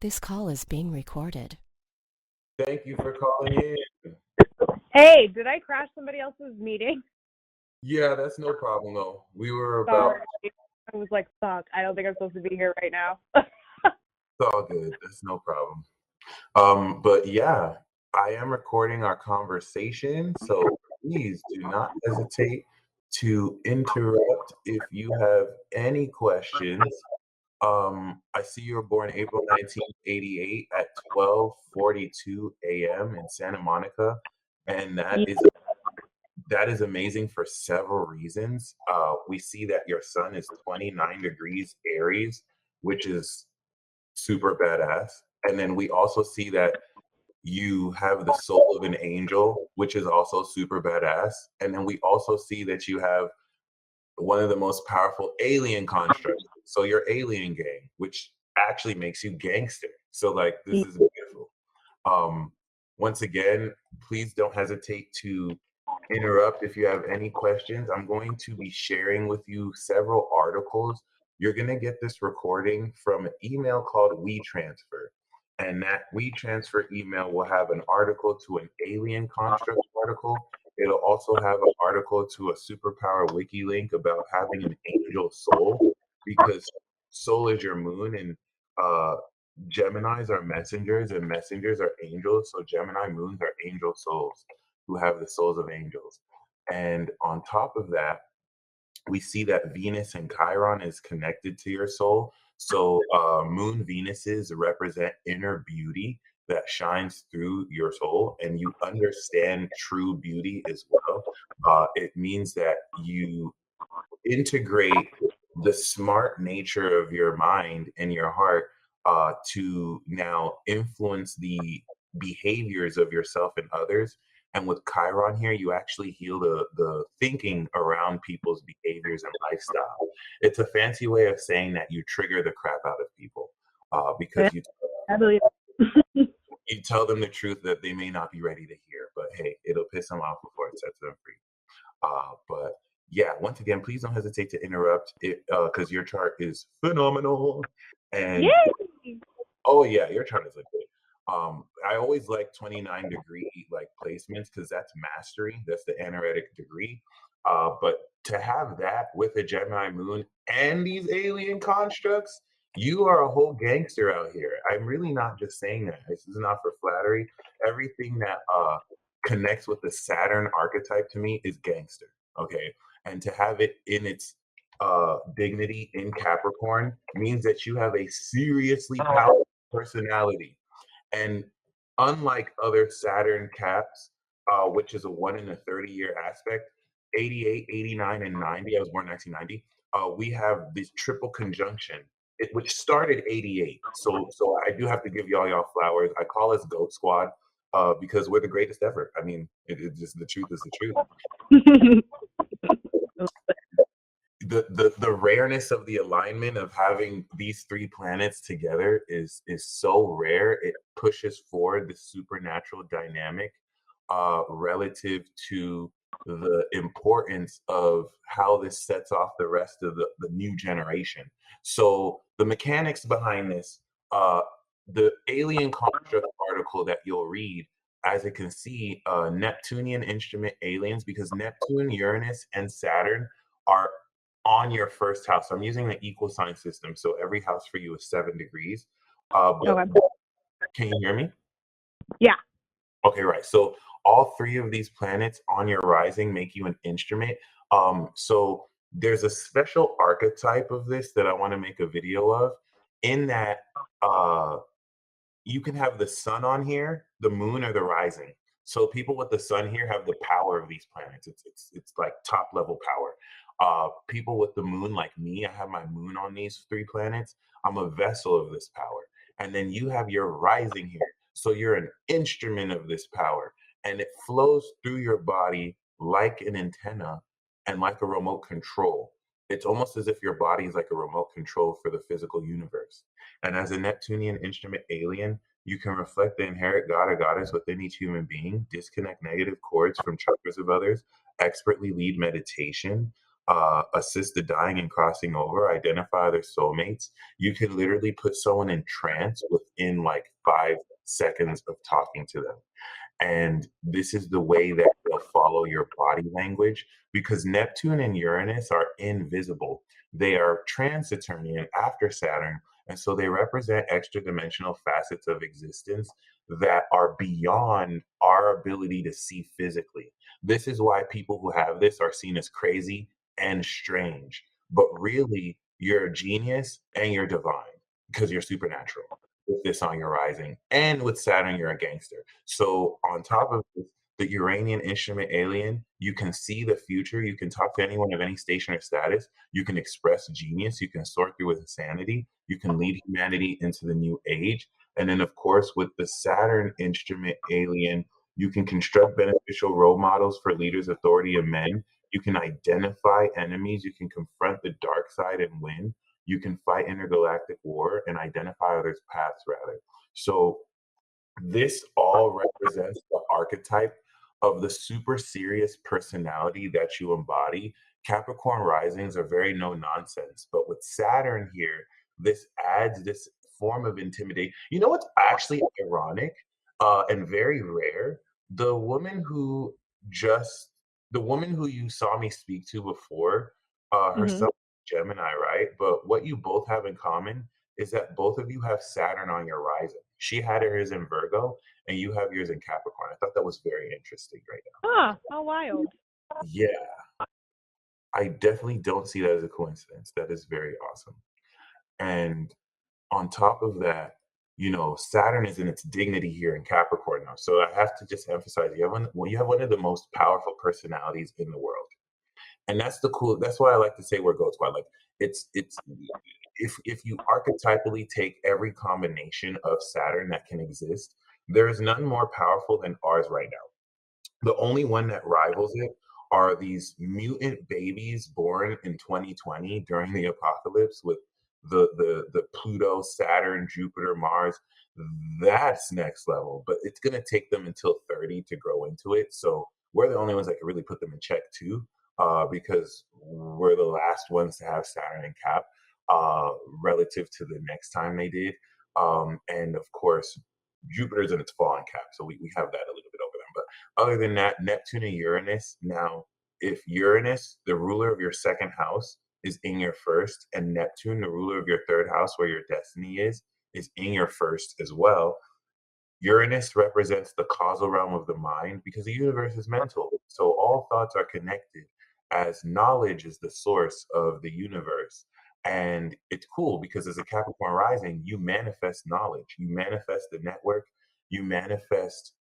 This call is being recorded. Thank you for calling in. Hey, did I crash somebody else's meeting? Yeah, that's no problem though. We were about. Sorry. I was like, fuck, I don't think I'm supposed to be here right now. It's all good. That's no problem. But yeah, I am recording our conversation, so please do not hesitate to interrupt if you have any questions. I see you were born April 1988 at 12:42 a.m. in Santa Monica, and that is amazing for several reasons. We see that your sun is 29 degrees Aries, which is super badass. And then we also see that you have the soul of an angel, which is also super badass. And then we also see that you have one of the most powerful alien constructs. So your alien gang, which actually makes you gangster. So like this is beautiful. Once again, please don't hesitate to interrupt if you have any questions. I'm going to be sharing with you several articles. You're going to get this recording from an email called WeTransfer. And that WeTransfer email will have an article to an alien construct article. It'll also have an article to a superpower wiki link about having an angel soul, because soul is your moon, and Geminis are messengers, and messengers are angels. So Gemini moons are angel souls who have the souls of angels. And on top of that, we see that Venus and Chiron is connected to your soul. So moon Venuses represent inner beauty that shines through your soul, and you understand true beauty as well. It means that you integrate the smart nature of your mind and your heart to now influence the behaviors of yourself and others. And with Chiron here, you actually heal the thinking around people's behaviors and lifestyle. It's a fancy way of saying that you trigger the crap out of people because I believe you tell them the truth that they may not be ready to hear, but hey, it'll piss them off before it sets them free. But yeah, once again, please don't hesitate to interrupt it because your chart is phenomenal. And Yay! Oh yeah, your chart is like great. I always like 29 degree like placements because that's mastery. That's the anaretic degree. But to have that with a Gemini moon and these alien constructs, you are a whole gangster out here. I'm really not just saying that. This is not for flattery. Everything that connects with the Saturn archetype to me is gangster. Okay. And to have it in its dignity in Capricorn means that you have a seriously powerful personality. And unlike other Saturn caps, which is a 1 in a 30-year aspect, 88, 89, and 90, I was born 1990, we have this triple conjunction, which started 88. So I do have to give y'all flowers. I call us Goat Squad because we're the greatest ever. I mean, it's just the truth is the truth. The rareness of the alignment of having these three planets together is so rare. It pushes forward the supernatural dynamic relative to the importance of how this sets off the rest of the new generation. So the mechanics behind this, the alien construct article that you'll read, as you can see, Neptunian instrument aliens, because Neptune, Uranus, and Saturn are on your first house. So I'm using the equal sign system. So every house for you is 7 degrees. But can you hear me? Yeah. Okay, right. So all three of these planets on your rising make you an instrument. So there's a special archetype of this that I want to make a video of, in that you can have the sun on here, the moon, or the rising. So people with the sun here have the power of these planets. It's like top level power. People with the moon, like me, I have my moon on these three planets. I'm a vessel of this power. And then you have your rising here. So you're an instrument of this power. And it flows through your body like an antenna and like a remote control. It's almost as if your body is like a remote control for the physical universe. And as a Neptunian instrument alien, you can reflect the inherent god or goddess within each human being, disconnect negative cords from chakras of others, expertly lead meditation, assist the dying in crossing over, identify their soulmates. You can literally put someone in trance within like 5 seconds of talking to them. And this is the way that they'll follow your body language because Neptune and Uranus are invisible. They are transitory and after Saturn. And so they represent extra dimensional facets of existence that are beyond our ability to see physically. This is why people who have this are seen as crazy and strange. But really, you're a genius and you're divine because you're supernatural with this on your rising. And with Saturn, you're a gangster. So on top of this, the Uranian instrument alien, you can see the future. You can talk to anyone of any station or status. You can express genius. You can sort through with insanity. You can lead humanity into the new age. And then, of course, with the Saturn instrument alien, you can construct beneficial role models for leaders, authority, and men. You can identify enemies. You can confront the dark side and win. You can fight intergalactic war and identify others' paths, rather. So this all represents the archetype of the super serious personality that you embody. Capricorn risings are very no nonsense, but with Saturn here, this adds this form of intimidation. You know what's actually ironic and very rare? The woman who just, the woman who you saw me speak to before, her Hmm. son Gemini, right? But what you both have in common is that both of you have Saturn on your rising. She had hers in Virgo, and you have yours in Capricorn. I thought that was very interesting right now. Huh, how wild. Yeah, I definitely don't see that as a coincidence. That is very awesome. And on top of that, Saturn is in its dignity here in Capricorn now. So I have to just emphasize you have one of the most powerful personalities in the world. And that's why I like to say we're goat squad. Like it's if you archetypally take every combination of Saturn that can exist, there is none more powerful than ours right now. The only one that rivals it are these mutant babies born in 2020 during the apocalypse with the Pluto, Saturn, Jupiter, Mars. That's next level, but it's gonna take them until 30 to grow into it. So we're the only ones that can really put them in check too, because we're the last ones to have Saturn and Cap, relative to the next time they did. And of course, Jupiter's in its fall in Cap, so we have that a little bit over them. But other than that, Neptune and Uranus. Now, if Uranus, the ruler of your second house, is in your first, and Neptune, the ruler of your third house, where your destiny is in your first as well, Uranus represents the causal realm of the mind because the universe is mental. So all thoughts are connected as knowledge is the source of the universe. And it's cool because as a Capricorn rising, you manifest knowledge, you manifest the network, you manifest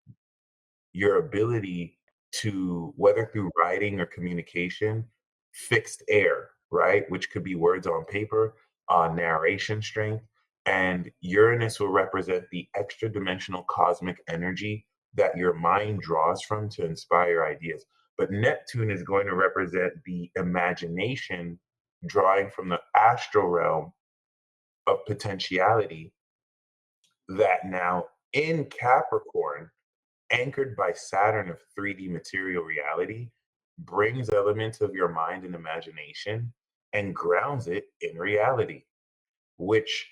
your ability to, whether through writing or communication, fixed air, right? Which could be words on paper, narration strength. And Uranus will represent the extra dimensional cosmic energy that your mind draws from to inspire ideas. But Neptune is going to represent the imagination drawing from the astral realm of potentiality that now in Capricorn, anchored by Saturn of 3D material reality, brings elements of your mind and imagination and grounds it in reality, which,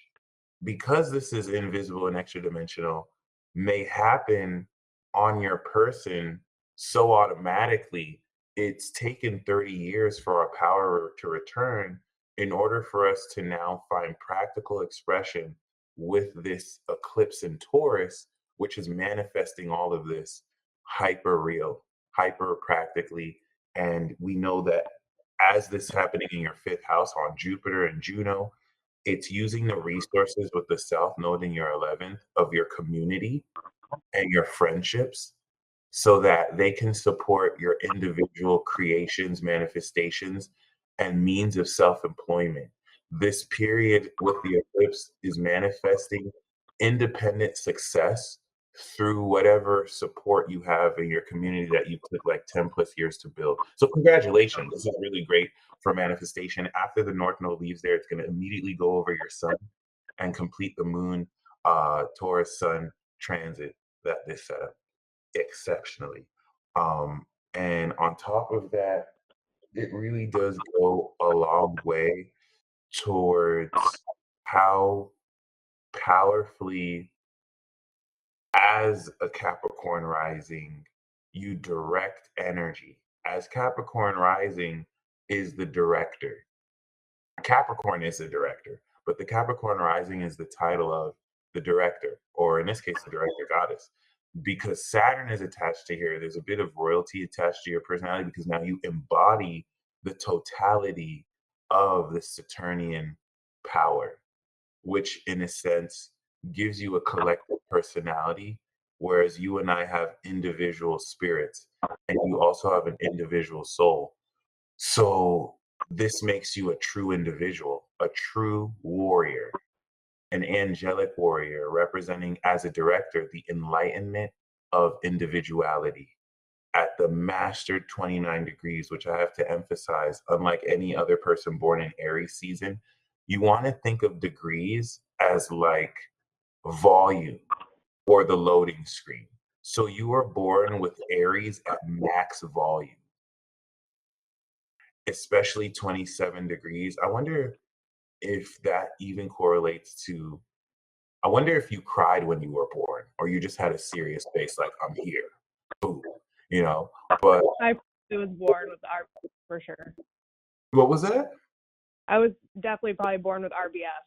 because this is invisible and extra dimensional, may happen on your person so automatically. It's taken 30 years for our power to return in order for us to now find practical expression with this eclipse in Taurus, which is manifesting all of this hyper real, hyper practically. And we know that as this happening in your fifth house on Jupiter and Juno, it's using the resources with the South Node in your 11th of your community and your friendships so that they can support your individual creations, manifestations, and means of self employment. This period with the eclipse is manifesting independent success through whatever support you have in your community that you took like 10 plus years to build. So, congratulations. This is really great for manifestation. After the North Node leaves there, it's going to immediately go over your sun and complete the moon Taurus sun transit that this set up exceptionally. Um, and on top of that, it really does go a long way towards how powerfully, as a Capricorn rising, you direct energy. As Capricorn rising is the director. Capricorn is the director, but the Capricorn rising is the title of the director, or in this case, the director goddess. Because Saturn is attached to here, there's a bit of royalty attached to your personality because now you embody the totality of the Saturnian power, which in a sense gives you a collective personality, whereas you and I have individual spirits, and you also have an individual soul. So this makes you a true individual, a true warrior, an angelic warrior representing as a director the enlightenment of individuality at the mastered 29 degrees, which I have to emphasize, unlike any other person born in Aries season, you want to think of degrees as like volume or the loading screen. So you were born with Aries at max volume, especially 27 degrees. I wonder if that even correlates to, I wonder if you cried when you were born or you just had a serious face like, I'm here, boom, you know? But I was born with RBS for sure. what was that? I was definitely probably born with RBS.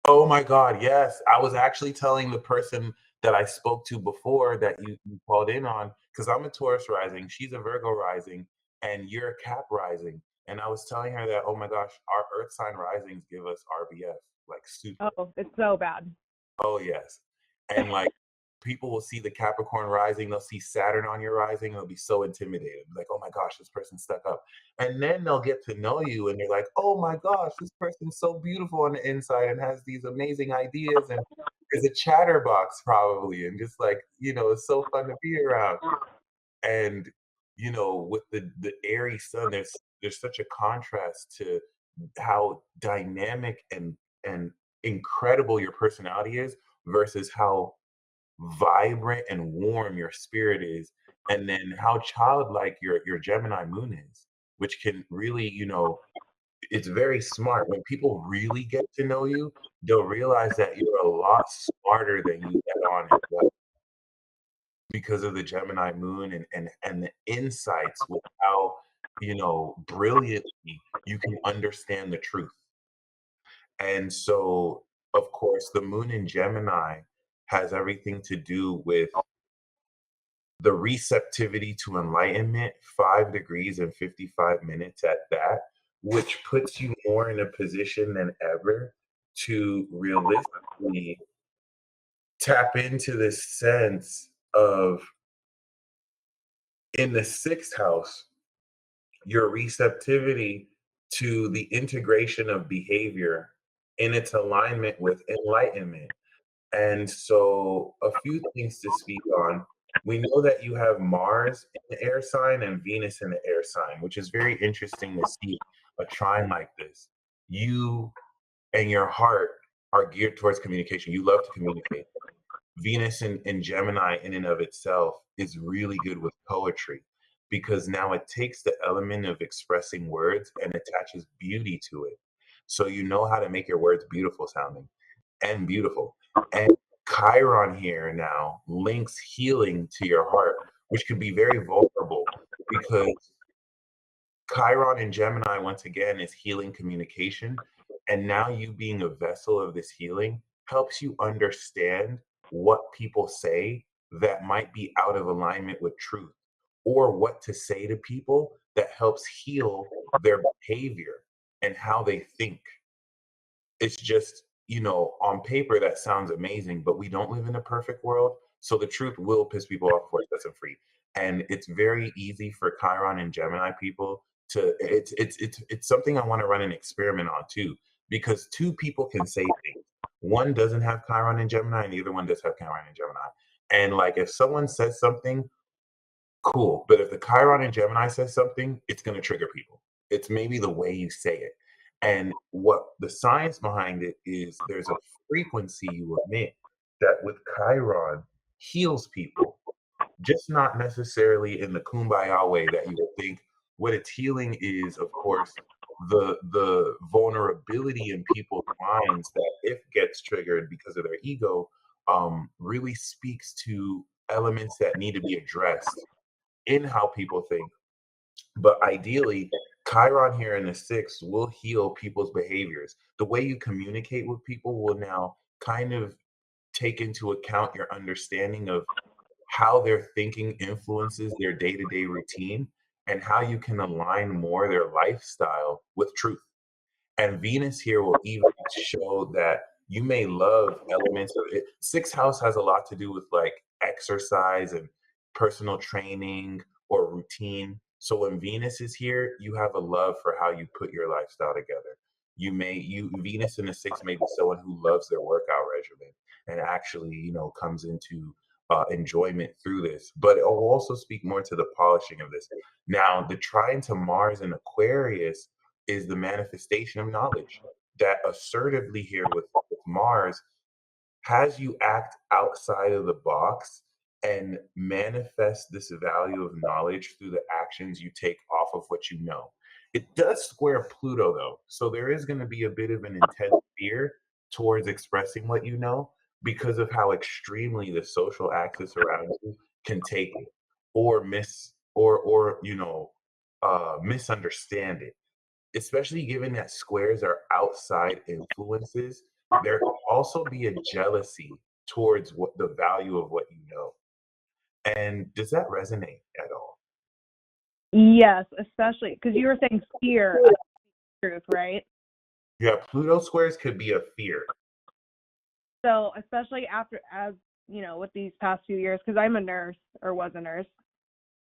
Oh my God, yes. I was actually telling the person that I spoke to before that you called in on, because I'm a Taurus rising, she's a Virgo rising, and you're a Cap rising. And I was telling her that, oh my gosh, our Earth sign risings give us RBF, like super. Oh, it's so bad. Oh, yes. And like people will see the Capricorn rising, they'll see Saturn on your rising, they'll be so intimidated. Like, oh my gosh, this person's stuck up. And then they'll get to know you and they're like, oh my gosh, this person's so beautiful on the inside and has these amazing ideas and is a chatterbox probably. And just like, it's so fun to be around. And with the airy sun, there's such a contrast to how dynamic and incredible your personality is versus how vibrant and warm your spirit is, and then how childlike your Gemini moon is, which can really, it's very smart. When people really get to know you, they'll realize that you're a lot smarter than you let on in life because of the Gemini moon and the insights with how, brilliantly you can understand the truth. And so, of course, the moon in Gemini has everything to do with the receptivity to enlightenment, 5 degrees and 55 minutes at that, which puts you more in a position than ever to realistically tap into this sense of, in the sixth house, your receptivity to the integration of behavior in its alignment with enlightenment. And so, a few things to speak on. We know that you have Mars in the air sign and Venus in the air sign, which is very interesting to see a trine like this. You and your heart are geared towards communication. You love to communicate. Venus in Gemini, in and of itself, is really good with poetry because now it takes the element of expressing words and attaches beauty to it. So you know how to make your words beautiful sounding and beautiful. And Chiron here now links healing to your heart, which can be very vulnerable because Chiron in Gemini, once again, is healing communication. And now you being a vessel of this healing helps you understand what people say that might be out of alignment with truth, or what to say to people that helps heal their behavior and how they think. It's just, on paper that sounds amazing, but we don't live in a perfect world. So the truth will piss people off before it sets them free. And it's very easy for Chiron and Gemini people to it's something I want to run an experiment on too, because two people can say things. One doesn't have Chiron and Gemini, and the other one does have Chiron and Gemini. And like if someone says something, cool. But if the Chiron in Gemini says something, it's going to trigger people. It's maybe the way you say it. And what the science behind it is, there's a frequency you emit that with Chiron heals people, just not necessarily in the kumbaya way that you would think, what it's healing is, of course, the vulnerability in people's minds that if gets triggered because of their ego, really speaks to elements that need to be addressed in how people think. But ideally, Chiron here in the sixth will heal people's behaviors. The way you communicate with people will now kind of take into account your understanding of how their thinking influences their day-to-day routine and how you can align more their lifestyle with truth. And Venus here will even show that you may love elements of it. Sixth house has a lot to do with like exercise and personal training or routine. So when Venus is here, you have a love for how you put your lifestyle together. You Venus in the sixth may be someone who loves their workout regimen and actually, comes into enjoyment through this. But it will also speak more to the polishing of this. Now, the trine to Mars in Aquarius is the manifestation of knowledge. That assertively here with Mars has you act outside of the box and manifest this value of knowledge through the actions you take off of what you know. It does square Pluto though, so there is going to be a bit of an intense fear towards expressing what you know because of how extremely the social axis around you can take it or misunderstand it, especially given that squares are outside influences. There can also be a jealousy towards what the value of what you know. And does that resonate at all? Yes, especially because you were saying fear of truth, right? Yeah, Pluto squares could be a fear. So especially after, as you know, with these past few years, because I'm a nurse or was a nurse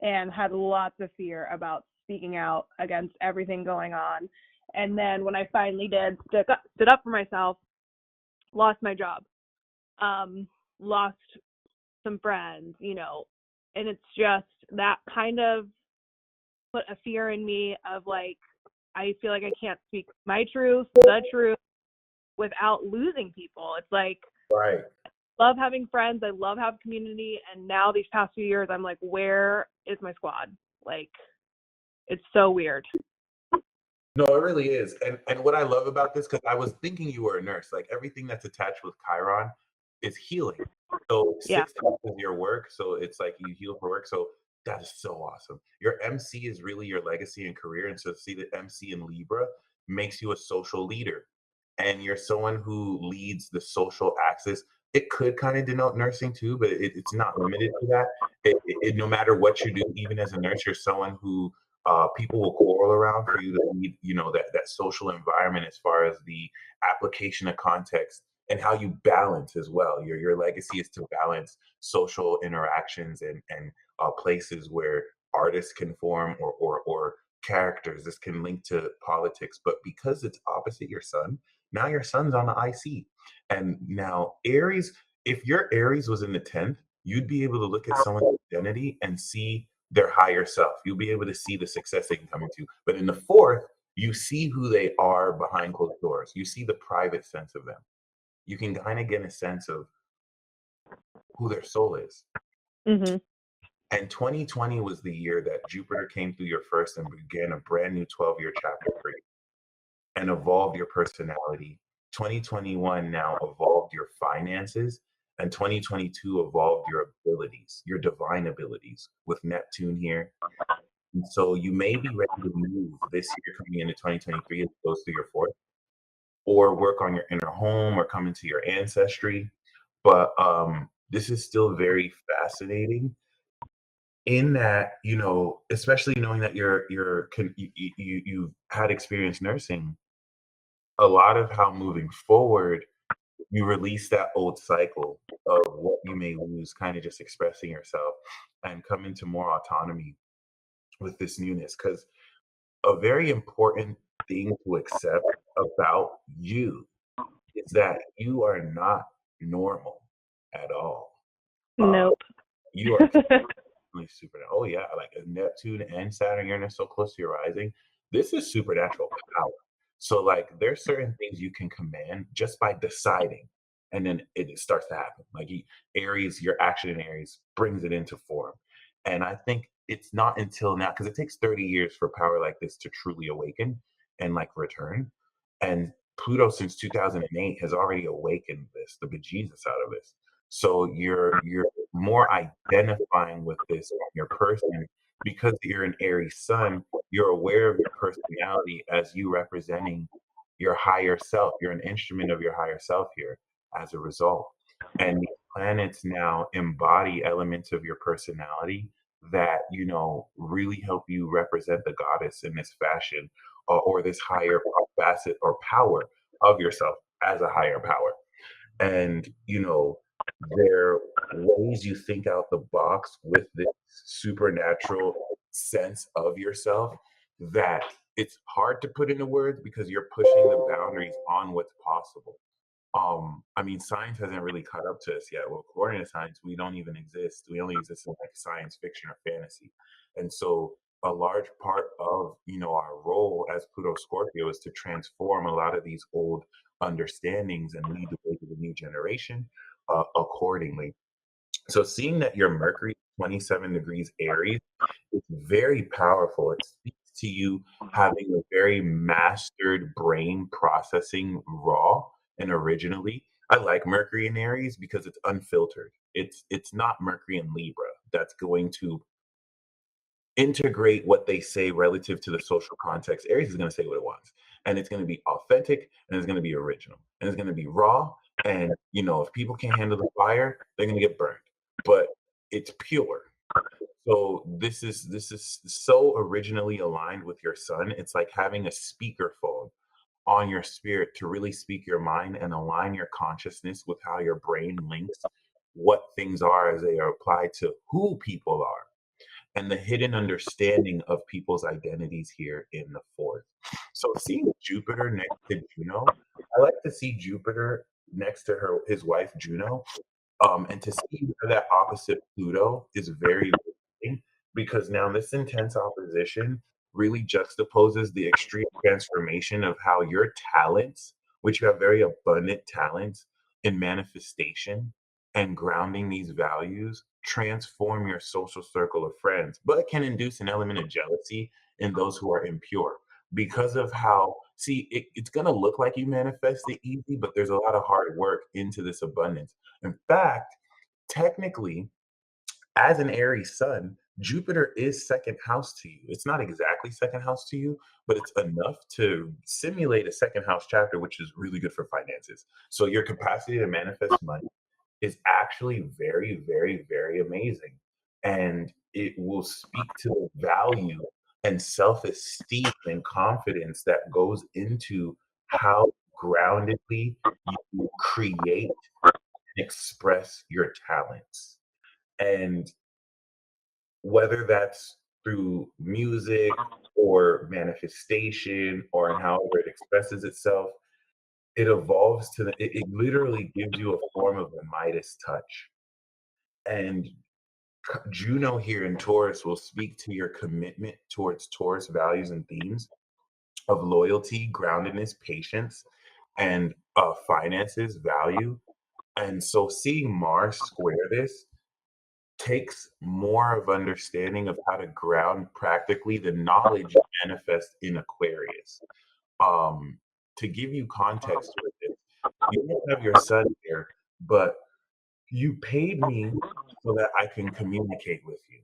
and had lots of fear about speaking out against everything going on. And then when I finally did stood up for myself, lost my job, lost some friends, and it's just that kind of put a fear in me of like, I feel like I can't speak my truth, the truth, without losing people. It's like, Right. I love having friends, I love having community, and now these past few years, I'm like, where is my squad? Like, it's so weird. No, it really is. And what I love about this, because I was thinking you were a nurse, like everything that's attached with Chiron is healing. So Yeah. six times is your work. So it's like you heal for work. So that is so awesome. Your MC is really your legacy and career. And so to see the MC in Libra makes you a social leader. And you're someone who leads the social axis. It could kind of denote nursing too, but it's not limited to that. No matter what you do, even as a nurse, you're someone who people will quarrel around for you to lead, that social environment as far as the application of context and how you balance as well. Your legacy is to balance social interactions and places where artists can form or characters. This can link to politics, but because it's opposite your sun, now your sun's on the IC, and now Aries. If your Aries was in the 10th, you'd be able to look at someone's identity and see their higher self. You'll be able to see the success they can come into. But in the fourth, you see who they are behind closed doors. You see the private sense of them. You can kind of get a sense of who their soul is. Mm-hmm. And 2020 was the year that Jupiter came through your first and began a brand new 12-year chapter for you and evolved your personality. 2021 now evolved your finances, and 2022 evolved your abilities, your divine abilities with Neptune here. And so you may be ready to move this year coming into 2023 as opposed to your fourth, or work on your inner home or come into your ancestry. But this is still very fascinating in that, especially knowing that you've had experience nursing, a lot of how moving forward, you release that old cycle of what you may lose, kind of just expressing yourself and come into more autonomy with this newness. Because a very important thing to accept about you is that you are not normal at all. Nope. You are really super. Oh yeah, like Neptune and Saturn, Uranus so close to your rising. This is supernatural power. So like, there's certain things you can command just by deciding, and then it starts to happen. Like Aries, your action in Aries brings it into form, and I think it's not until now, because it takes 30 years for power like this to truly awaken and like return. And Pluto since 2008 has already awakened this, the bejesus out of this. So you're more identifying with this on your person because you're an Aries sun, you're aware of your personality as you representing your higher self. You're an instrument of your higher self here as a result. And these planets now embody elements of your personality that, really help you represent the goddess in this fashion, or this higher facet or power of yourself as a higher power. And, there are ways you think out the box with this supernatural sense of yourself that it's hard to put into words because you're pushing the boundaries on what's possible. I mean, science hasn't really caught up to us yet. Well, according to science, we don't even exist. We only exist in like science fiction or fantasy. And so a large part of, our role as Pluto Scorpio is to transform a lot of these old understandings and lead the way to the new generation accordingly. So seeing that your Mercury 27 degrees Aries, it's very powerful. It speaks to you having a very mastered brain processing raw and originally. I like Mercury in Aries because it's unfiltered. It's not Mercury in Libra that's going to integrate what they say relative to the social context. Aries is going to say what it wants, and it's going to be authentic, and it's going to be original, and it's going to be raw. And if people can't handle the fire, they're going to get burned. But it's pure. So this is so originally aligned with your sun. It's like having a speakerphone on your spirit to really speak your mind and align your consciousness with how your brain links what things are as they are applied to who people are and the hidden understanding of people's identities here in the fourth. So seeing Jupiter next to Juno, I like to see Jupiter next to his wife Juno, and to see that opposite Pluto is very interesting because now this intense opposition really juxtaposes the extreme transformation of how your talents, which you have very abundant talents in manifestation and grounding these values, transform your social circle of friends, but can induce an element of jealousy in those who are impure because of how, see, it's going to look like you manifest it easy, but there's a lot of hard work into this abundance. In fact, technically, as an Aries sun, Jupiter is second house to you. It's not exactly second house to you, but it's enough to simulate a second house chapter, which is really good for finances. So your capacity to manifest money is actually very, very, very amazing. And it will speak to the value and self esteem and confidence that goes into how groundedly you create express your talents. And whether that's through music or manifestation or in however it expresses itself, it evolves to it literally gives you a form of the Midas touch. And Juno here in Taurus will speak to your commitment towards Taurus values and themes of loyalty, groundedness, patience, and finances, value. And so seeing Mars square this takes more of understanding of how to ground practically the knowledge you manifest in Aquarius. Um, to give you context with it, you don't have your sun here, but you paid me so that I can communicate with you.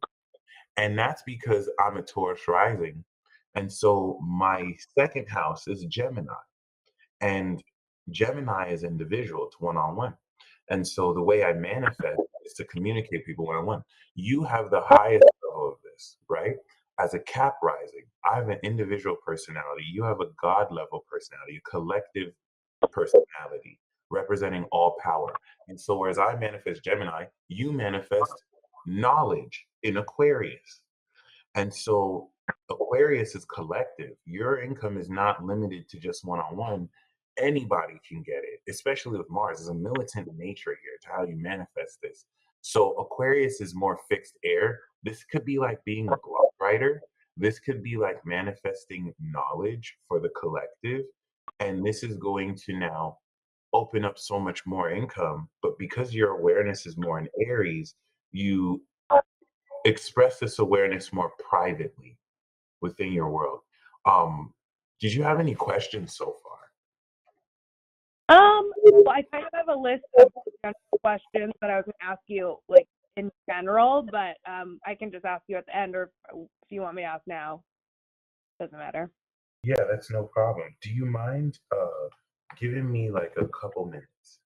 And that's because I'm a Taurus rising. And so my second house is Gemini. And Gemini is individual, it's one on one. And so the way I manifest is to communicate people one on one. You have the highest level of this, right? As a Cap rising, I have an individual personality. You have a God level personality, a collective personality representing all power. And so, whereas I manifest Gemini, you manifest knowledge in Aquarius. And so Aquarius is collective. Your income is not limited to just one on one. Anybody can get it, especially with Mars. There's a militant nature here to how you manifest this. So Aquarius is more fixed air. This could be like being a blog writer. This could be like manifesting knowledge for the collective. And this is going to now open up so much more income. But because your awareness is more in Aries, you express this awareness more privately within your world. Did you have any questions so far? Well, I kind of have a list of general questions that I was going to ask you, like in general, but I can just ask you at the end, or if you want me to ask now, doesn't matter. Yeah, that's no problem. Do you mind giving me like a couple minutes?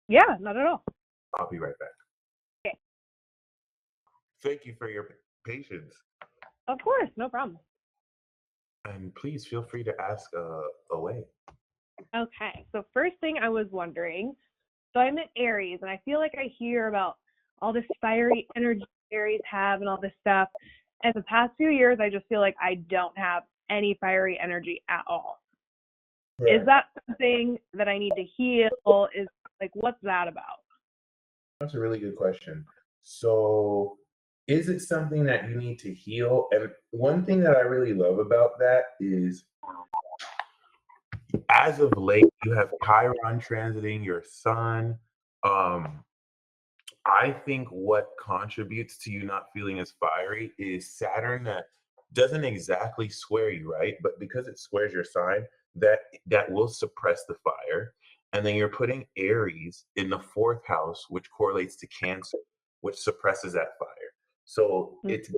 Yeah, not at all. I'll be right back. Okay. Thank you for your patience. Of course, no problem. And please feel free to ask away. Okay, so first thing I was wondering, so I'm an Aries, and I feel like I hear about all this fiery energy Aries have and all this stuff. And the past few years, I just feel like I don't have any fiery energy at all. Right. Is that something that I need to heal? Is like, what's that about? That's a really good question. So, is it something that you need to heal? And one thing that I really love about that is, as of late, you have Chiron transiting your sun. Um, I think what contributes to you not feeling as fiery is Saturn that doesn't exactly square you, right? But because it squares your sign, that will suppress the fire. And then you're putting Aries in the fourth house, which correlates to Cancer, which suppresses that fire. So it's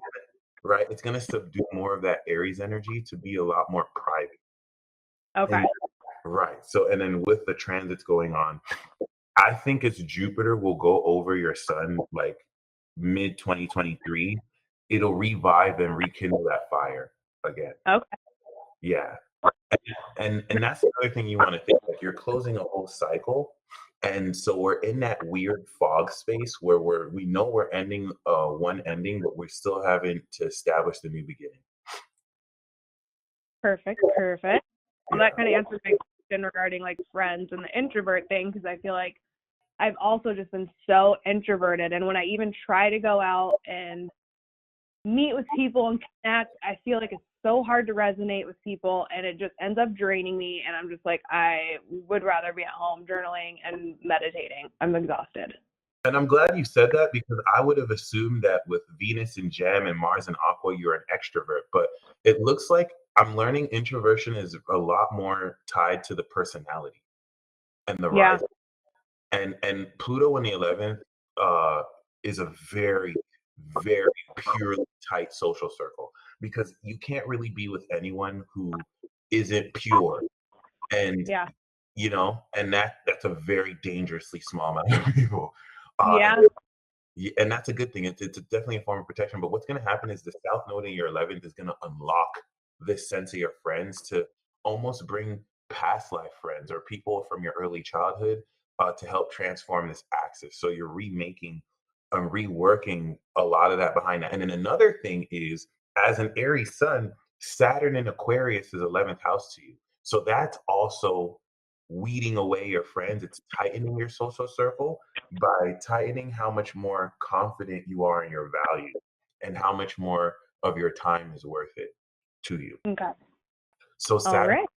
right, it's gonna subdue more of that Aries energy to be a lot more private. Okay. And right. So and then with the transits going on, I think it's Jupiter will go over your sun like mid 2023. It'll revive and rekindle that fire again. Okay. Yeah. And that's the other thing you want to think, like you're closing a whole cycle. And so we're in that weird fog space where we know we're ending one ending, but we're still having to establish the new beginning. Perfect. Well, Yeah. that kind of answers my question regarding like friends and the introvert thing, because I feel like I've also just been so introverted. And when I even try to go out and meet with people and connect, I feel like it's so hard to resonate with people, and it just ends up draining me. And I'm just like, I would rather be at home journaling and meditating. I'm exhausted. And I'm glad you said that because I would have assumed that with Venus and Gem and Mars and Aqua, you're an extrovert. But it looks like I'm learning introversion is a lot more tied to the personality and the Yeah. rise. And Pluto in the 11th uh, is a very, very purely tight social circle because you can't really be with anyone who isn't pure. And Yeah. and that's a very dangerously small amount of people. Yeah. And that's a good thing. It's definitely a form of protection. But what's going to happen is the South Node in your 11th is going to unlock this sense of your friends to almost bring past life friends or people from your early childhood to help transform this axis. So you're remaking and reworking a lot of that behind that. And then another thing is, as an Aries sun, Saturn in Aquarius is 11th house to you. So that's also weeding away your friends. It's tightening your social circle by tightening how much more confident you are in your value and how much more of your time is worth it to you. Okay. So All right.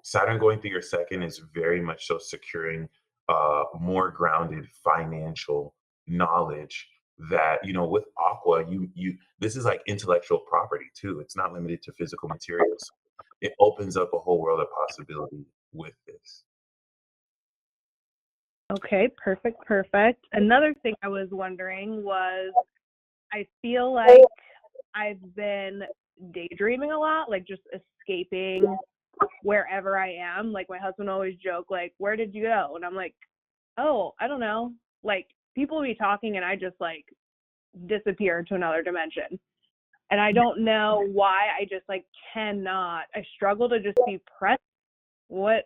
Saturn going through your second is very much so securing more grounded financial knowledge that with Aqua, you this is like intellectual property too. It's not limited to physical materials. It opens up a whole world of possibility with this. Okay. Perfect. Another thing I was wondering was, I feel like I've been daydreaming a lot, like just escaping wherever I am. Like my husband always joke, like, where did you go? And I'm like, oh, I don't know. Like people will be talking and I just like disappear to another dimension. And I don't know why. I just like cannot. I struggle to just be present. What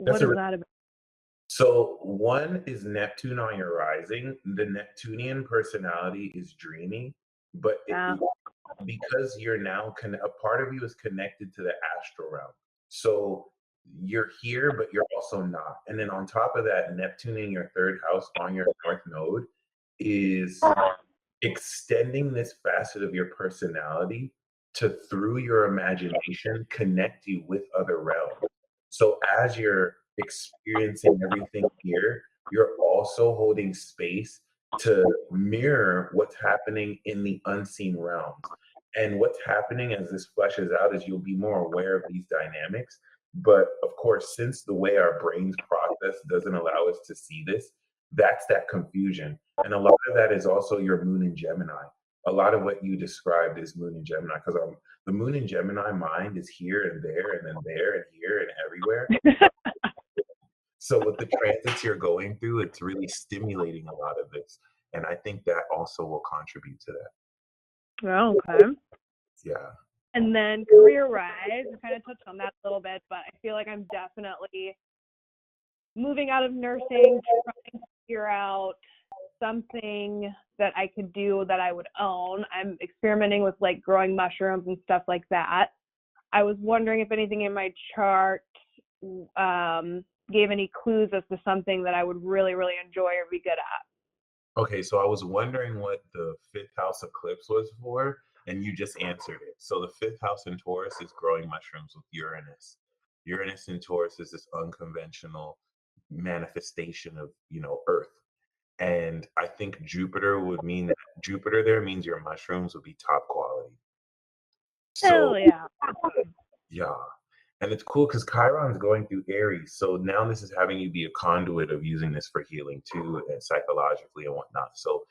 That's is that about? So one is Neptune on your rising. The Neptunian personality is dreamy, but because you're now a part of you is connected to the astral realm. So you're here, but you're also not. And then on top of that, Neptune in your third house on your north node is extending this facet of your personality to, through your imagination, connect you with other realms. So as you're experiencing everything here, you're also holding space to mirror what's happening in the unseen realms. And what's happening as this fleshes out is you'll be more aware of these dynamics. But of course, since the way our brains process doesn't allow us to see this, that's that confusion. And a lot of that is also your moon in Gemini. A lot of what you described is moon in Gemini because the moon in Gemini mind is here and there and then there and here and everywhere. So with the transits you're going through, it's really stimulating a lot of this. And I think that also will contribute to that. Oh, okay. Yeah. And then career-wise, we kind of touched on that a little bit, but I feel like I'm definitely moving out of nursing, trying to figure out something that I could do that I would own. I'm experimenting with like growing mushrooms and stuff like that. I was wondering if anything in my chart gave any clues as to something that I would really, really enjoy or be good at. Okay, so I was wondering what the fifth house eclipse was for, and you just answered it. So the fifth house in Taurus is growing mushrooms with Uranus. Uranus in Taurus is this unconventional manifestation of, Earth. And I think Jupiter would mean that Jupiter there means your mushrooms would be top quality. So Hell yeah. yeah. And it's cool because Chiron's going through Aries. So now this is having you be a conduit of using this for healing too, and psychologically and whatnot. So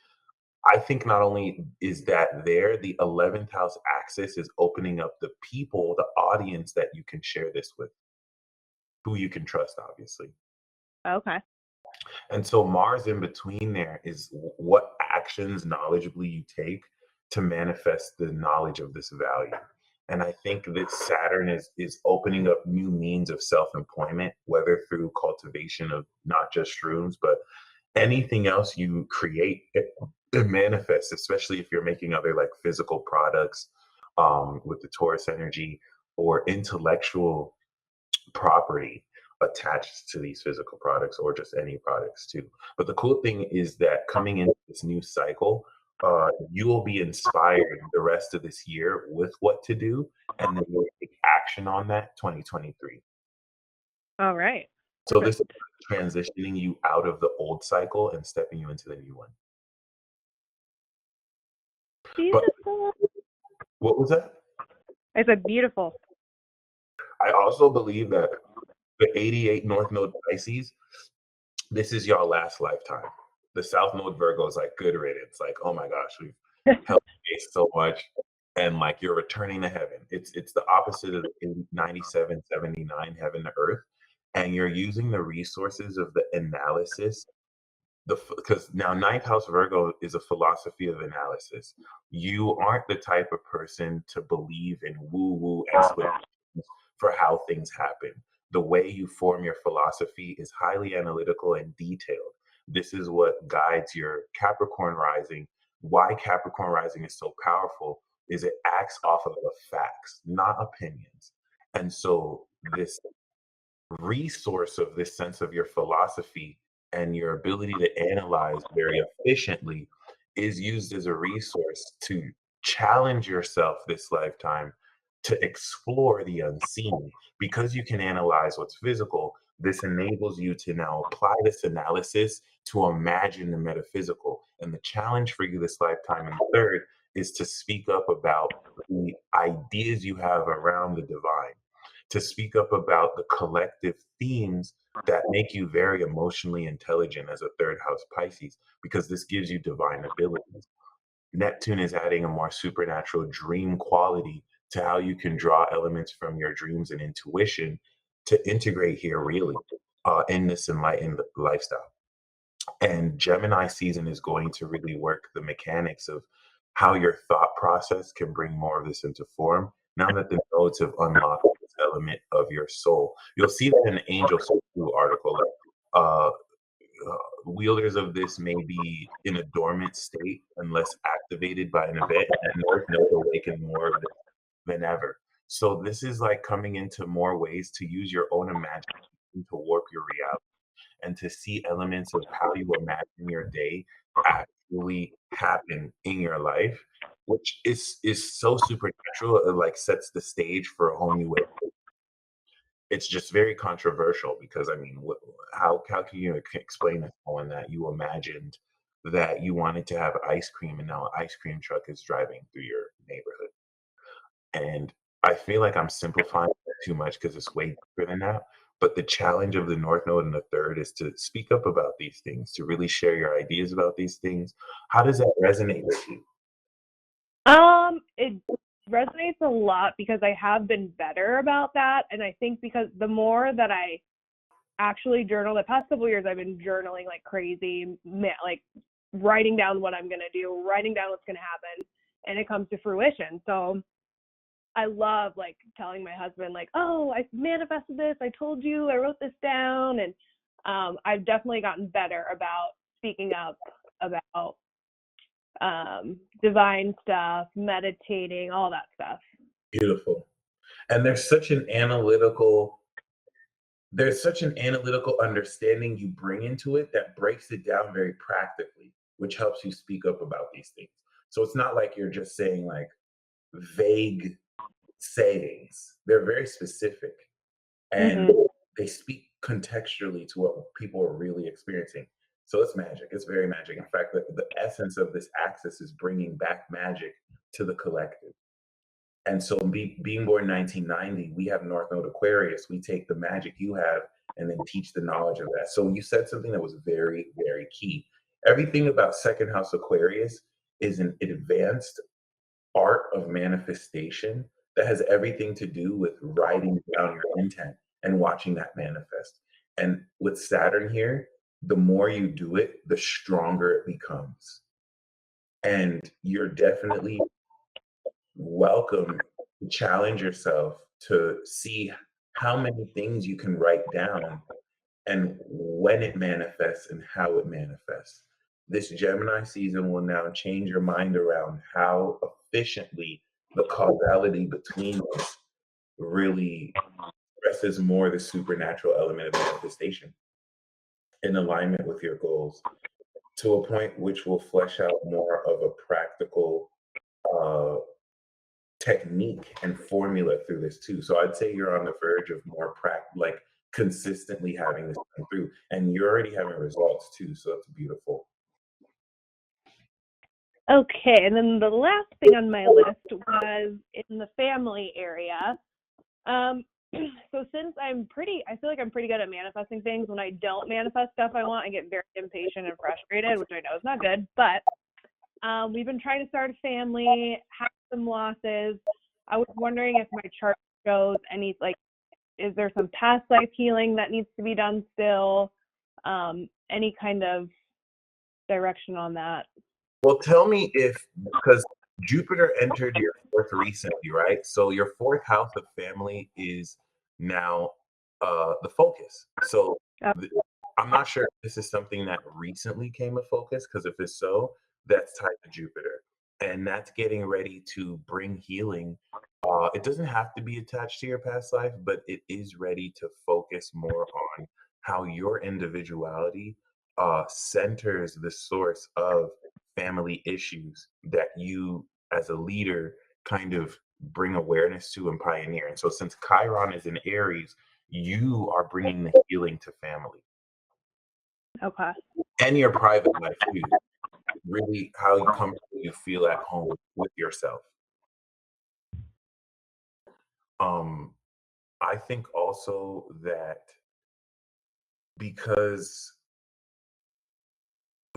I think not only is that there, the 11th house axis is opening up the people, the audience that you can share this with, who you can trust, obviously. Okay. And so Mars in between there is what actions knowledgeably you take to manifest the knowledge of this value. And I think that Saturn is opening up new means of self-employment, whether through cultivation of not just shrooms, but anything else you create, it manifests, especially if you're making other like physical products with the Taurus energy or intellectual property attached to these physical products or just any products too. But the cool thing is that coming into this new cycle, you will be inspired the rest of this year with what to do, and then you'll take action on that 2023. All right. So this is transitioning you out of the old cycle and stepping you into the new one. Beautiful. But what was that? I said beautiful. I also believe that the 88 North Node Pisces, this is your last lifetime. The South Node Virgo is like good riddance. Like, oh my gosh, we've helped you so much. And like you're returning to heaven. It's the opposite of 97, 79, heaven to earth. And you're using the resources of the analysis because now ninth house Virgo is a philosophy of analysis. You aren't the type of person to believe in woo-woo explanations for how things happen. The way you form your philosophy is highly analytical and detailed. This is what guides your Capricorn rising. Why Capricorn rising is so powerful is it acts off of the facts, not opinions. And so this resource of this sense of your philosophy and your ability to analyze very efficiently is used as a resource to challenge yourself this lifetime to explore the unseen. Because you can analyze what's physical, this enables you to now apply this analysis to imagine the metaphysical. And the challenge for you this lifetime in the third is to speak up about the ideas you have around the divine, to speak up about the collective themes that make you very emotionally intelligent as a third house Pisces, because this gives you divine abilities. Neptune is adding a more supernatural dream quality to how you can draw elements from your dreams and intuition to integrate here really in this enlightened lifestyle. And Gemini season is going to really work the mechanics of how your thought process can bring more of this into form now that the nodes have unlocked this element of your soul. You'll see that in the Angel Soul article. Uh, Wielders of this may be in a dormant state unless activated by an event, and North Node awaken more of this than ever. So this is like coming into more ways to use your own imagination to warp your reality and to see elements of how you imagine your day actually happen in your life, which is so supernatural. It like sets the stage for a whole new way. It's just very controversial because I mean, how can you explain to someone that you imagined that you wanted to have ice cream and now an ice cream truck is driving through your neighborhood. And I feel like I'm simplifying it too much because it's way deeper than that. But the challenge of the North Node and the third is to speak up about these things, to really share your ideas about these things. How does that resonate with you? It resonates a lot because I have been better about that, and I think because the more that I actually journal, the past couple of years I've been journaling like crazy, like writing down what I'm gonna do, writing down what's gonna happen, and it comes to fruition. So I love like telling my husband like, oh, I manifested this, I told you, I wrote this down, and I've definitely gotten better about speaking up about divine stuff, meditating, all that stuff. Beautiful. And there's such an analytical understanding you bring into it that breaks it down very practically, which helps you speak up about these things. So it's not like you're just saying like vague sayings. They're very specific and they speak contextually to what people are really experiencing. So it's magic. It's very magic. In fact, the essence of this axis is bringing back magic to the collective. And so, being born 1990, we have North Node Aquarius. We take the magic you have and then teach the knowledge of that. So, you said something that was very, very key. Everything about second house Aquarius is an advanced art of manifestation that has everything to do with writing down your intent and watching that manifest. And with Saturn here, the more you do it, the stronger it becomes. And you're definitely welcome to challenge yourself to see how many things you can write down and when it manifests and how it manifests. This Gemini season will now change your mind around how efficiently the causality between us really stresses more the supernatural element of manifestation in alignment with your goals to a point which will flesh out more of a practical uh, technique and formula through this too. So I'd say you're on the verge of more like consistently having this come through, and you're already having results too. So that's beautiful. Okay, and then the last thing on my list was in the family area. So since I feel like I'm pretty good at manifesting things. When I don't manifest stuff I want, I get very impatient and frustrated, which I know is not good. But we've been trying to start a family, have some losses. I was wondering if my chart shows any, like, is there some past life healing that needs to be done still? Any kind of direction on that? Well, tell me because Jupiter entered your fourth recently, right? So your fourth house of family is now the focus. So I'm not sure if this is something that recently came a focus, because if it's so, that's tied to Jupiter. And that's getting ready to bring healing. It doesn't have to be attached to your past life, but it is ready to focus more on how your individuality centers the source of family issues that you, as a leader, kind of bring awareness to and pioneer. And so, since Chiron is in Aries, you are bringing the healing to family. Okay. And your private life too. Really how comfortable you feel at home with yourself. I think also that because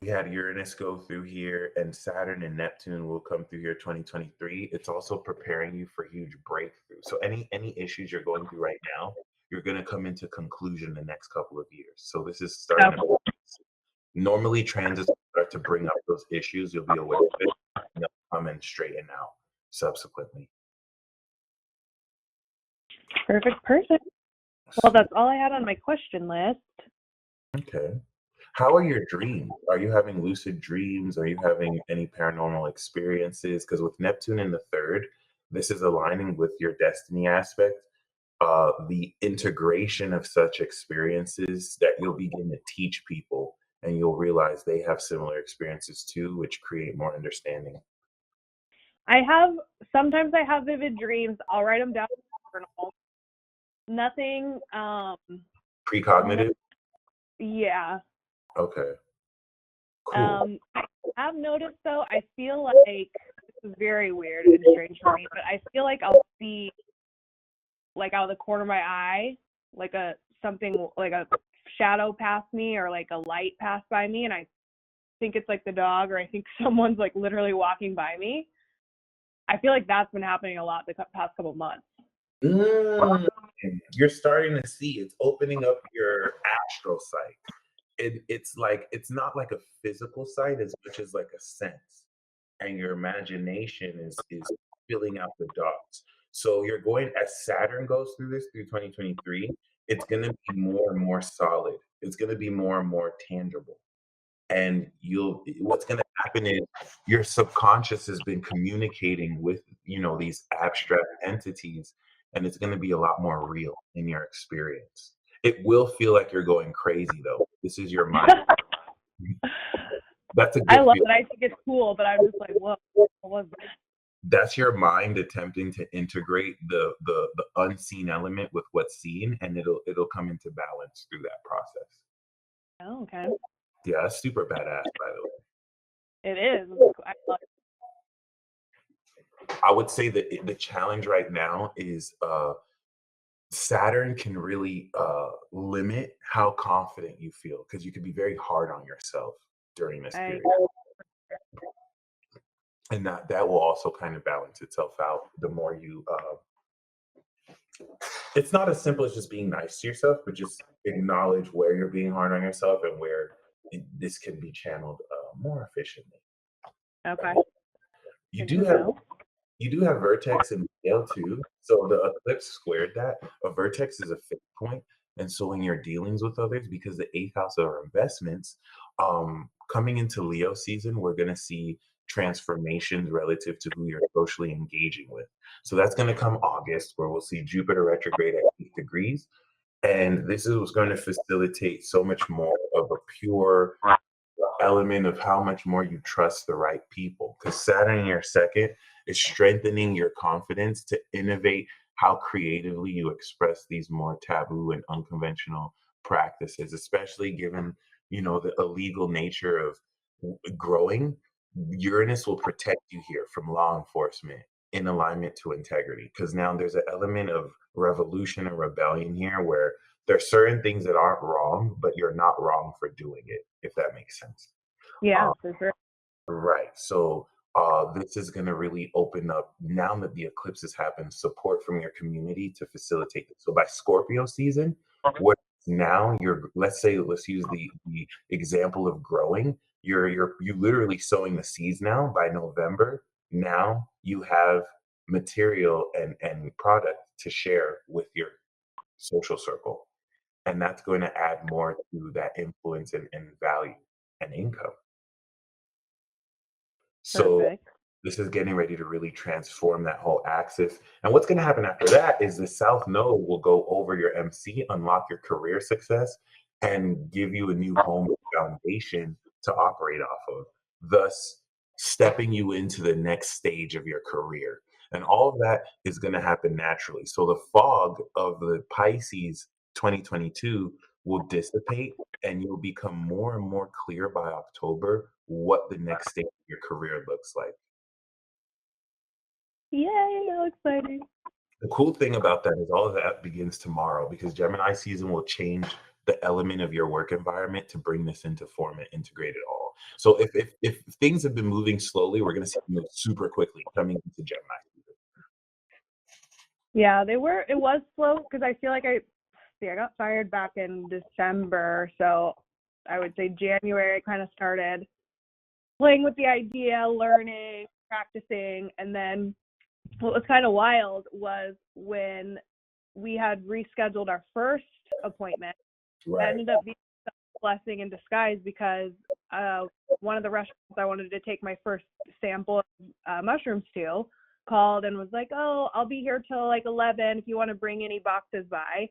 we had Uranus go through here and Saturn and Neptune will come through here 2023, it's also preparing you for huge breakthrough. So any issues you're going through right now, you're going to come into conclusion the next couple of years. So this is starting to normally transits start to bring up those issues. You'll be aware of it and they'll come and straighten out subsequently. Perfect. Well, that's all I had on my question list. Okay. How are your dreams? Are you having lucid dreams? Are you having any paranormal experiences? Because with Neptune in the third, this is aligning with your destiny aspect. The integration of such experiences that you'll begin to teach people, and you'll realize they have similar experiences too, which create more understanding. Sometimes I have vivid dreams. I'll write them down in the journal. Nothing. Precognitive? Yeah. Okay. Cool. I have noticed though, I feel like this is very weird and strange for me, but I feel like I'll see like out of the corner of my eye, like something like a shadow pass me or like a light pass by me, and I think it's like the dog, or I think someone's like literally walking by me. I feel like that's been happening a lot the past couple months. Mm, you're starting to see it's opening up your astral sight. It's like it's not like a physical sight as much as like a sense, and your imagination is filling out the dots. So you're going as Saturn goes through this through 2023, it's going to be more and more solid. It's going to be more and more tangible. And you'll what's going to happen is your subconscious has been communicating with these abstract entities, and it's going to be a lot more real in your experience. It will feel like you're going crazy though. This is your mind. That's a I good love feeling. it. I think it's cool, but I'm just like, whoa, what was that? That's your mind attempting to integrate the unseen element with what's seen, and it'll come into balance through that process. Oh, okay. Yeah, that's super badass, by the way. It is. I love I would say that the challenge right now is Saturn can really limit how confident you feel, because you can be very hard on yourself during this it. period, and that will also kind of balance itself out the more you. It's not as simple as just being nice to yourself, but just acknowledge where you're being hard on yourself and where this can be channeled more efficiently. Okay. You Good do to have know. You do have vertex in Leo too. So the eclipse squared that. A vertex is a fixed point. And so in your dealings with others, because the eighth house of our investments, coming into Leo season, we're going to see transformations relative to who you're socially engaging with. So that's going to come August, where we'll see Jupiter retrograde at 8 degrees. And this is what's going to facilitate so much more of a pure element of how much more you trust the right people, because Saturn in your second is strengthening your confidence to innovate how creatively you express these more taboo and unconventional practices, especially given the illegal nature of growing. Uranus will protect you here from law enforcement in alignment to integrity, because now there's an element of revolution and rebellion here where there's certain things that aren't wrong, but you're not wrong for doing it, if that makes sense. Yeah, Uh, for sure. right. So this is going to really open up, now that the eclipse has happened, support from your community to facilitate this. So by Scorpio season, what now let's use the example of growing. You literally sowing the seeds now. By November, now you have material and product to share with your social circle, and that's going to add more to that influence and value and income. So Perfect. this is getting ready to really transform that whole axis. And what's going to happen after that is the South Node will go over your MC, unlock your career success, and give you a new home foundation to operate off of, thus stepping you into the next stage of your career. And all of that is going to happen naturally. So the fog of the Pisces 2022 will dissipate, and you'll become more and more clear by October what the next stage of your career looks like. Yay, how exciting. The cool thing about that is all of that begins tomorrow, because Gemini season will change the element of your work environment to bring this into form and integrate it all. So if things have been moving slowly, we're going to see them move super quickly coming into Gemini season. Yeah, it was slow because I feel like I got fired back in December, so I would say January I kind of started playing with the idea, learning, practicing, and then what was kind of wild was when we had rescheduled our first appointment. That ended up being a blessing in disguise, because one of the restaurants I wanted to take my first sample of mushrooms to called and was like, "Oh, I'll be here till like 11 if you want to bring any boxes by."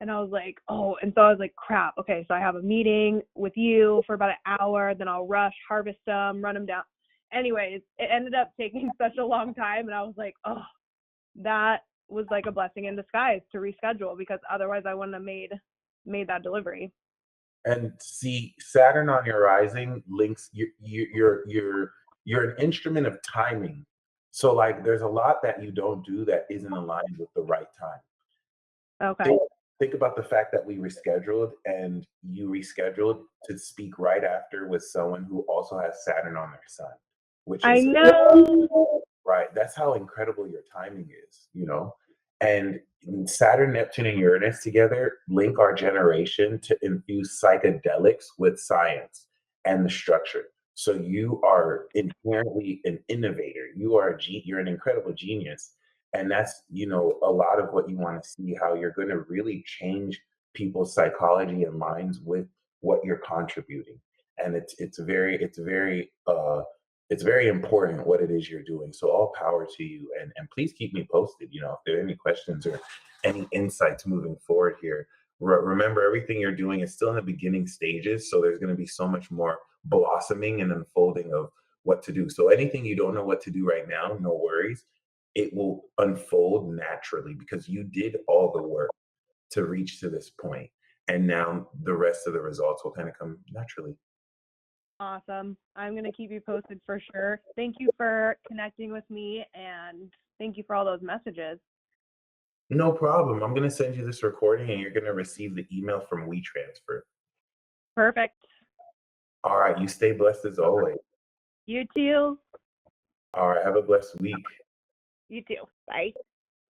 And I was like, "Oh," and so I was like, "Crap, okay, so I have a meeting with you for about an hour, then I'll rush, harvest them, run them down." Anyways, it ended up taking such a long time, and I was like, "Oh, that was like a blessing in disguise to reschedule, because otherwise I wouldn't have made that delivery." And see, Saturn on your rising links you're an instrument of timing. So like there's a lot that you don't do that isn't aligned with the right time. Okay. Think about the fact that we rescheduled and you rescheduled to speak right after with someone who also has Saturn on their sun, which I is know. right. That's how incredible your timing is, you know? And Saturn, Neptune, and Uranus together link our generation to infuse psychedelics with science and the structure. So you are inherently an innovator. You're an incredible genius. And that's, you know, a lot of what you want to see, how you're going to really change people's psychology and minds with what you're contributing. And it's very important what it is you're doing. So all power to you, and please keep me posted. You know, if there are any questions or any insights moving forward here. Remember, everything you're doing is still in the beginning stages, so there's going to be so much more blossoming and unfolding of what to do. So anything you don't know what to do right now, no worries. It will unfold naturally because you did all the work to reach to this point, and now the rest of the results will kind of come naturally. Awesome. I'm going to keep you posted for sure. Thank you for connecting with me, and thank you for all those messages. No problem. I'm going to send you this recording and you're going to receive the email from WeTransfer. Perfect. All right. You stay blessed as always. You too. All right. Have a blessed week. You too. Bye.